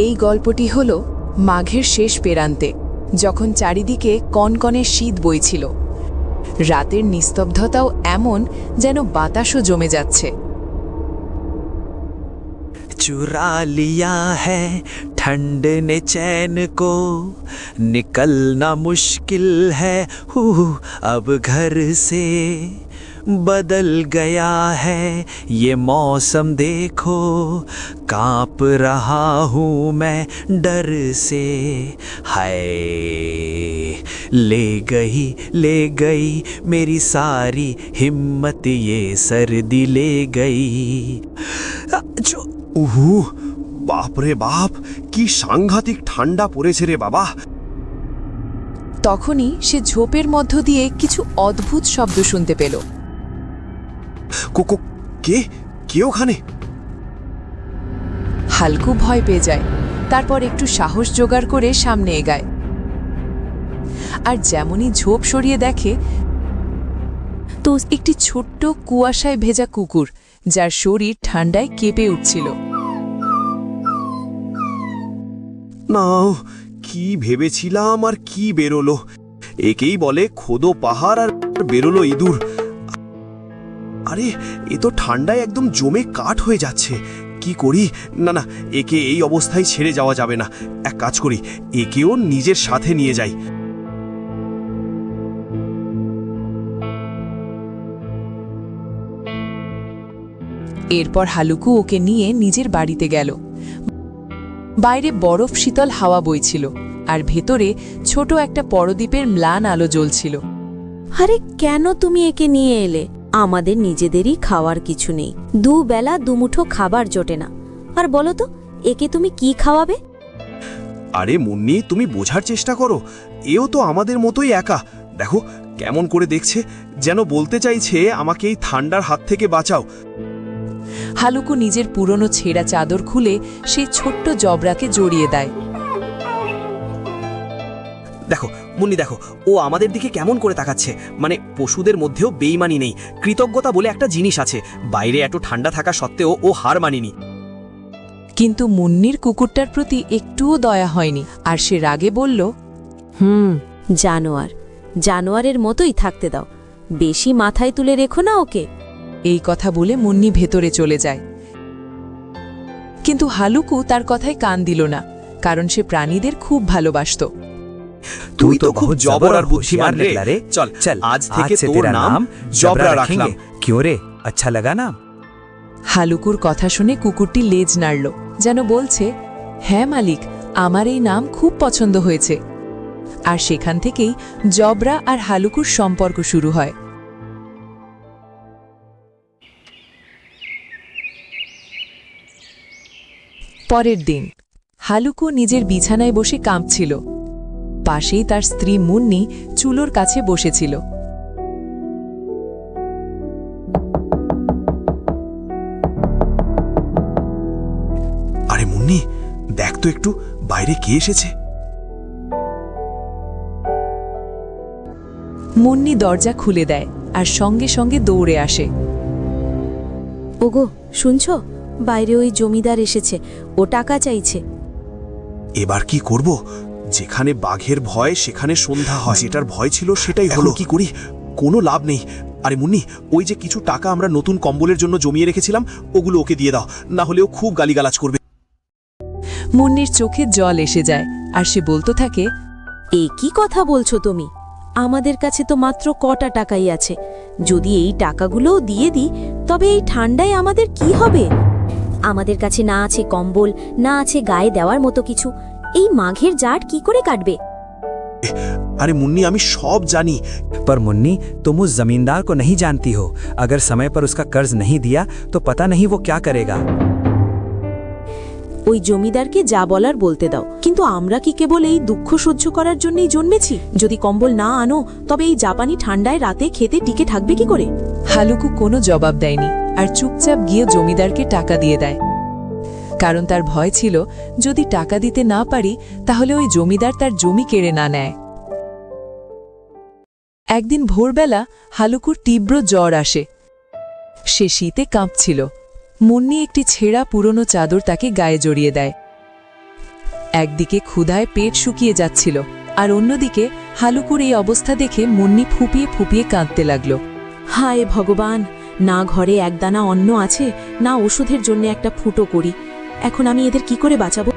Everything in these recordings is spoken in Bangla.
এই গল্পটি হল মাঘের শেষ পেরান্তে, যখন চারিদিকে কনকনে শীত বইছিল। রাতের নিস্তব্ধতাও এমন যেন বাতাসও জমে যাচ্ছে। चुरा लिया है ठंड ने चैन को, निकलना मुश्किल है अब घर से। बदल गया है ये मौसम देखो, कांप रहा हूँ मैं डर से। हाय ले गई मेरी सारी हिम्मत, ये सर्दी ले गई। উহু, বাপরে বাপ, কি সাংঘাতিক ঠান্ডা পড়েছে রে বাবা। তখনই সে ঝোপের মধ্য দিয়ে কিছু অদ্ভুত শব্দ শুনতে পেল। কোকো, কে কে ওখানে? হালকু ভয় পেয়ে যায়, তারপর একটু সাহস জোগাড় করে সামনে এগায়। আর যেমনই ঝোপ সরিয়ে দেখে তো একটি ছোট্ট কুয়াশায় ভেজা কুকুর, যার শরীর ঠান্ডায় কেঁপে উঠছিল। না, কি ভেবেছিলাম আর কি বেরোলো। একেই বলে খোদো পাহাড় আর বেরোলো ইঁদুর। আরে, এ তো ঠান্ডায় একদম জমে কাঠ হয়ে যাচ্ছে। কি করি? না না, একে এই অবস্থায় ছেড়ে যাওয়া যাবে না। এক কাজ করি, একেও নিজের সাথে নিয়ে যাই। এরপর হালুকু ওকে নিয়ে নিজের বাড়িতে গেল। বাইরে বরফ শীতল হাওয়া বইছিল, আর ভেতরে ছোট একটা পরদীপের ম্লান আলো জ্বলছিল। আরে কেন তুমি একে নিয়ে এলে? আমাদের নিজেদেরই খাওয়ার কিছু নেই, দুবেলা দুমুঠো খাবার জোটে না। আর বলো তো, একে তুমি কি খাওয়াবে? আরে মুন্নি, তুমি বোঝার চেষ্টা করো। এও তো আমাদের মতোই একা। দেখো কেমন করে দেখছে, যেন বলতে চাইছে আমাকে এই ঠান্ডার হাত থেকে বাঁচাও। হালুকু নিজের পুরনো ছেঁড়া চাদর খুলে সেই ছোট্ট জবরাকে জড়িয়ে দেয়। দেখো মুন্নি, দেখো ও আমাদের দিকে কেমন করে তাকাচ্ছে। মানে পশুদের মধ্যেও বেইমানি নেই, কৃতজ্ঞতা বলে একটা জিনিস আছে। বাইরে এত ঠান্ডা থাকা সত্ত্বেও ও হার মানেনি। কিন্তু মুন্নির কুকুরটার প্রতি একটুও দয়া হয়নি, আর সে রাগে বলল, জানোয়ার, জানোয়ারের মতোই থাকতে দাও, বেশি মাথায় তুলে রেখো না ওকে। এই কথা বলে মুন্নি ভেতরে চলে যায়। কিন্তু হালুকু তার কথায় কান দিল না, কারণ সে প্রাণীদের খুব ভালোবাসত। তুই তো খুব জবর আর বুদ্ধিমান রে। চল চল, আজ থেকে তোর নাম জবরা রাখলাম। क्यों रे, अच्छा लगा ना? হালুকুর কথা শুনে কুকুরটি লেজ নাড়ল, যেন বলছে, হ্যাঁ মালিক, আমার এই নাম খুব পছন্দ হয়েছে। আর সেখান থেকেই জবরা আর হালুকুর সম্পর্ক শুরু হয়। পরের দিন হালুকু নিজের বিছানায় বসে কাঁপছিল। পাশেই তার স্ত্রী মুন্নি চুলোর কাছে বসেছিল। আরে মুন্নি, দেখ তো একটু বাইরে কে এসেছে। মুন্নি দরজা খুলে দেয় আর সঙ্গে সঙ্গে দৌড়ে আসে। ওগো, শুনছো? বাইরে ওই জমিদার এসেছে, ও টাকা চাইছে। এবার কি করব? যেখানে বাঘের ভয় সেখানে সন্ধ্যা হয়। যেটার ভয় ছিল সেটাই হলো। কি করি? কোনো লাভ নেই। আরে মুন্নি, ওই যে কিছু টাকা আমরা নতুন কম্বলের জন্য জমিয়ে রেখেছিলাম, ওগুলো ওকে দিয়ে দাও, না হলেও খুব গালিগালাজ করবে। মুন্নির চোখে জল এসে যায়, আর সে বলতে থাকে, এই কি কথা বলছো তুমি? আমাদের কাছে তো মাত্র কটা টাকাই আছে। যদি এই টাকাগুলোও দিয়ে দিই, তবে এই ঠান্ডায় আমাদের কি হবে? আমাদের কাছে না আছে কম্বল, না আছে গায়ে দেওয়ার মতো কিছু। এই মাঘের জাট কি করে কাটবে? আরে মুন্নি, আমি সব জানি। पर मुन्नी, तुम उस जमींदार को नहीं जानती हो। अगर समय पर उसका कर्ज नहीं दिया तो पता नहीं वो क्या करेगा। ওই জমিদারকে যা বলার বলতে দাও, কিন্তু আমরা কি কেবল এই দুঃখ সহ্য করার জন্যই জন্মেছি? যদি কম্বল না আনো, তবে এই জাপানি ঠান্ডায় রাতে খেতে টিকে থাকবে কি করে? হালুকু কোনো জবাব দেয়নি, আর চুপচাপ গিয়ে জমিদারকে টাকা দিয়ে দেয়। কারণ তার ভয় ছিল, যদি টাকা দিতে না পারি তাহলে ওই জমিদার তার জমি কেড়ে না নেয়। একদিন ভোরবেলা হালুকুর তীব্র জ্বর আসে। সে শীতে কাঁপছিল। মুন্নি একটি ছেঁড়া পুরনো চাদর তাকে গায়ে জড়িয়ে দেয়। একদিকে ক্ষুধায় পেট শুকিয়ে যাচ্ছিল আর অন্যদিকে হালুকুর এই অবস্থা দেখে মুন্নি ফুপিয়ে ফুপিয়ে কাঁদতে লাগল। হায় ভগবান, না ঘরে একদানা অন্ন আছে, না ওষুধের জন্য একটা ফুটো করি। এখন আমি এদের কি করে বাঁচাবো?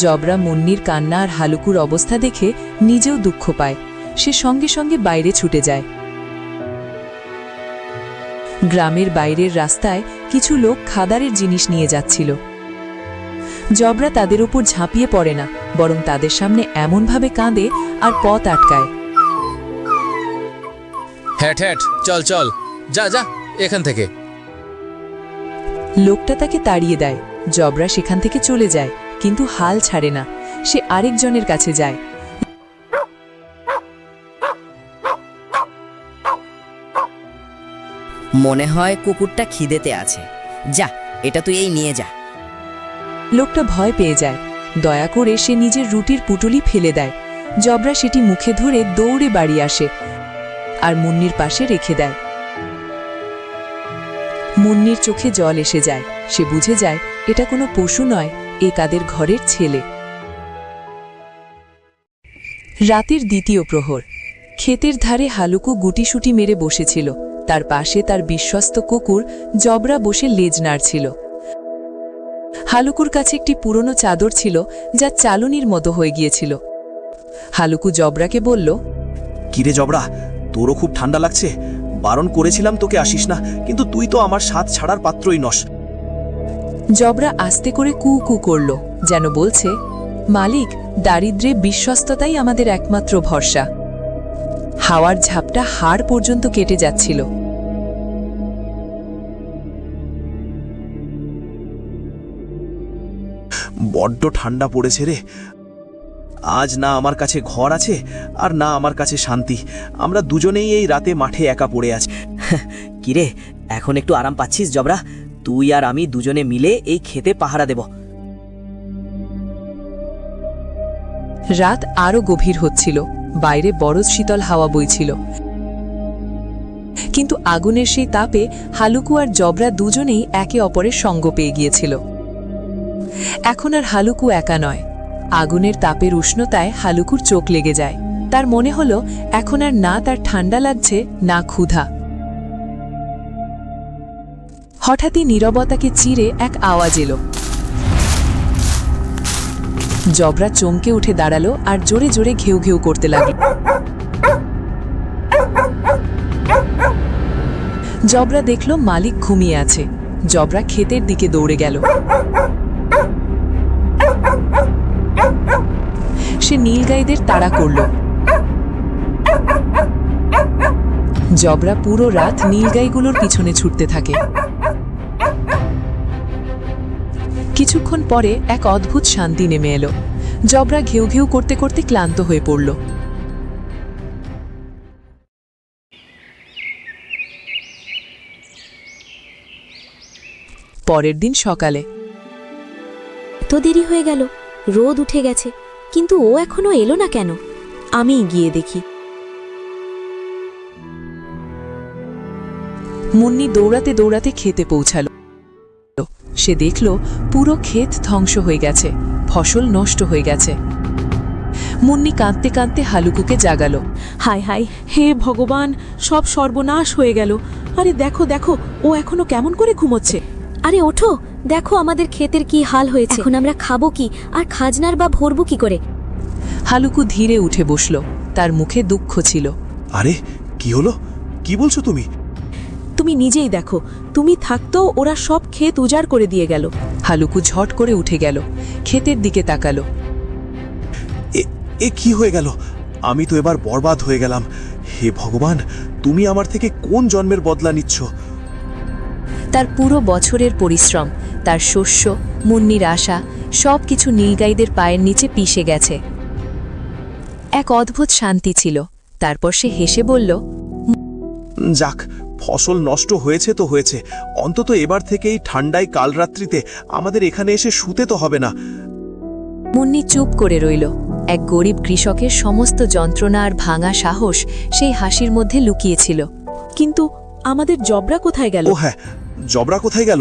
জবরা মুন্নির কান্না আর হালুকুর অবস্থা দেখে নিজেও দুঃখ পায়। সে সঙ্গে সঙ্গে বাইরে ছুটে যায়। গ্রামের বাইরের রাস্তায় কিছু লোক খাদারের জিনিস নিয়ে যাচ্ছিল। জবরা তাদের উপর ঝাঁপিয়ে পড়ে না, বরং তাদের সামনে এমনভাবে কাঁদে আর পথ আটকায়। হ্যাট হ্যাট, চল চল, যা যা এখান থেকে। লোকটা তাকে তাড়িয়ে দেয়। জবরা সেখান থেকে চলে যায়, কিন্তু হাল ছাড়ে না। সে আরেকজনের কাছে যায়। মনে হয় কুকুরটা খিদেতে আছে, যা এটা তুই এই নিয়ে যা। লোকটা ভয় পেয়ে যায়। দয়া করে সে নিজের রুটির পুটুলি ফেলে দেয়। জবরা সেটি মুখে ধরে দৌড়ে বাড়ি আসে আর মুন্নির পাশে রেখে দেয়। মুন্নির চোখে জল এসে যায়। সে বুঝে যায় এটা কোনো পশু নয়, এ কাদের ঘরের ছেলে। রাতের দ্বিতীয় প্রহর। ক্ষেতের ধারে হালুকু গুটিসুটি মেরে বসেছিল। তার পাশে তার বিশ্বস্ত কুকুর জবরা বসে লেজ নাড়ছিল। হালুকুর কাছে একটি পুরনো চাদর ছিল, যা চালনির মতো হয়ে গিয়েছিল। হালুকু জবরাকে বলল, কিরে জবরা, তোরও খুব ঠান্ডা লাগছে? বারণ করেছিলাম তোকে আসিস না, কিন্তু তুই তো আমার সাথ ছাড়ার পাত্রই নস। জবরা আস্তে করে কু কু করল, যেন বলছে, মালিক, দারিদ্র্যে বিশ্বস্ততাই আমাদের একমাত্র ভরসা। হাওয়ার ঝাপটা হাড় পর্যন্ত কেটে যাচ্ছিল। বড্ড ঠান্ডা পড়েছে রে। আজ না আমার কাছে ঘর আছে আর না আমার কাছে শান্তি। আমরা দুজনেই এই রাতে মাঠে একা পড়ে আছি। কিরে, এখন একটু আরাম পাচ্ছিস জবরা? তুই আর আমি দুজনে মিলে এই ক্ষেতে পাহারা দেব। রাত আরো গভীর হচ্ছিল। বাইরে বড় শীতল হাওয়া বইছিল, কিন্তু আগুনের সেই তাপে হালুকু আর জবরা দুজনেই একে অপরের সঙ্গ পেয়ে গিয়েছিল। এখন আর হালুকু একা নয়। আগুনের তাপের উষ্ণতায় হালুকুর চোখ লেগে যায়। তার মনে হলো এখন আর না তার ঠান্ডা লাগছে, না ক্ষুধা। হঠাৎই নীরবতাকে চিরে এক আওয়াজ এলো। জবরা চমকে উঠে দাঁড়ালো আর জোরে জোরে ঘেউ ঘেউ করতে লাগল। জবরা দেখল মালিক ঘুমিয়ে আছে। জবরা ক্ষেতের দিকে দৌড়ে গেল। সে নীলগাইদের তাড়া করল। জবরা পুরো রাত নীলগাইগুলোর পিছনে ছুটতে থাকে। কিছুক্ষণ পরে এক অদ্ভুত শান্তি নেমে এলো। জবরা ঘেউ ঘেউ করতে করতে ক্লান্ত হয়ে পড়ল। পরের দিন সকালে। তো দেরি হয়ে গেল, রোদ উঠে গেছে, কিন্তু ও এখনো এলো না কেন? আমি গিয়ে দেখি। মুন্নি দৌড়াতে দৌড়াতে খেতে পৌঁছালো। সে দেখল পুরো ক্ষেত ধ্বংস হয়ে গেছে, ফসল নষ্ট হয়ে গেছে। মুন্নি কাঁদতে কাঁদতে হালুকুকে জাগালো। হায় হায়, হে ভগবান, সব সর্বনাশ হয়ে গেল। আরে দেখো দেখো, ও এখনো কেমন করে ঘুমোচ্ছে। আরে ওঠো, দেখো আমাদের ক্ষেতের কি হাল হয়েছে। এখন আমরা খাবো কি আর খাজনার বা ভরবো কি করে? হালুকু ধীরে উঠে বসল। তার মুখে দুঃখ ছিল। আরে কি হলো? কি বলছো তুমি? তুমি নিজেই দেখো, তুমি থাকতেও ওরা সব ক্ষেত উজাড় করে দিয়ে গেল। হালুকু ঝট করে উঠে গেল, ক্ষেতের দিকে তাকালো। এ কি হয়ে গেল? আমি তো এবার বরবাদ হয়ে গেলাম। হে ভগবান, তুমি আমার থেকে কোন জন্মের বদলা নিচ্ছ? তার পুরো বছরের পরিশ্রম, তার শস্য, মুন্নির আশা, সব কিছু নীলগাইদের পায়ের নিচে পিষে গেছে। এক অদ্ভুত শান্তি ছিল। তারপর সে হেসে বলল, যাক, ফসল নষ্ট হয়েছে তো হয়েছে। অন্তত এবার থেকে এই ঠান্ডায় কাল রাত্রিতে আমাদের এখানে এসে শুতে তো হবে না। মুন্নি চুপ করে রইল। এক গরিব কৃষকের সমস্ত যন্ত্রণা আর ভাঙা সাহস সেই হাসির মধ্যে লুকিয়েছিল। কিন্তু আমাদের জবরা কোথায় গেল? ও হ্যাঁ, জবরা কোথায় গেল?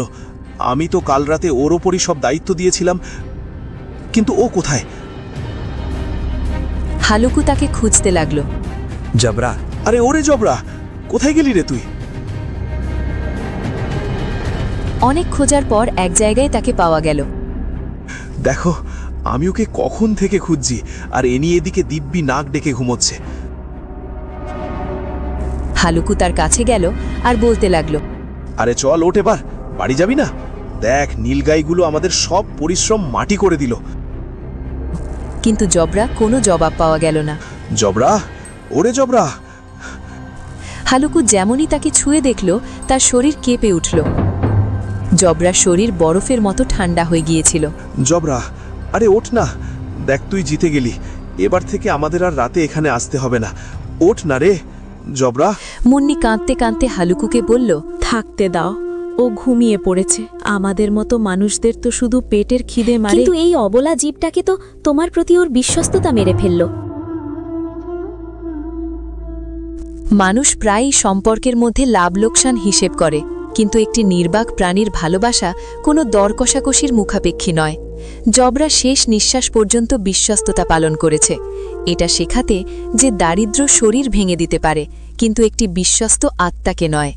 আমি তো কাল রাতে ওর ওপরই সব দায়িত্ব দিয়েছিলাম। কিন্তু ও কোথায়? হালুকু তাকে খুঁজতে লাগলো। जबरा আরে ওরে জবরা, কোথায় গেলি রে তুই? অনেক খোঁজার পর এক জায়গায় তাকে পাওয়া গেল। দেখো, আমি ওকে কখন থেকে খুঁজছি, আর এনি এদিকে দিব্যি নাক ডেকে ঘুমোচ্ছে। হালুকু তার কাছে গেল আর বলতে লাগলো, আরে চল ওঠ, এবার বাড়ি যাবি না? দেখ, নীলগাইগুলো আমাদের সব পরিশ্রম মাটি করে দিল। কিন্তু জবরা কোনো জবাব পাওয়া গেল না। জবরা, ওরে জবরা। হালুকু যেমনই তাকে ছুঁয়ে দেখল, তার শরীর কেঁপে উঠল। জবরার শরীর বরফের মতো ঠান্ডা হয়ে গিয়েছিল। জবরা, আরে ওঠ না। দেখ, তুই জিতে গেলি। এবার থেকে আমাদের আর রাতে এখানে আসতে হবে না। ওঠ না রে জবরা। মুন্নি কাঁদতে কাঁদতে হালুকুকে বলল, থাকতে দাও, ও ঘুমিয়ে পড়েছে। আমাদের মতো মানুষদের তো শুধু পেটের খিদে মারে। কিন্তু এই অবলা জীবটাকে তো তোমার প্রতি ওর বিশ্বস্ততা মেরে ফেলল। মানুষ প্রায়ই সম্পর্কের মধ্যে লাভ লোকসান হিসেব করে, কিন্তু একটি নির্বাক প্রাণীর ভালোবাসা কোনো দর কষাকষির মুখাপেক্ষী নয়। জবরা শেষ নিঃশ্বাস পর্যন্ত বিশ্বস্ততা পালন করেছে। এটা শেখাতে যে দারিদ্র্য শরীর ভেঙে দিতে পারে, কিন্তু একটি বিশ্বস্ত আত্মাকে নয়।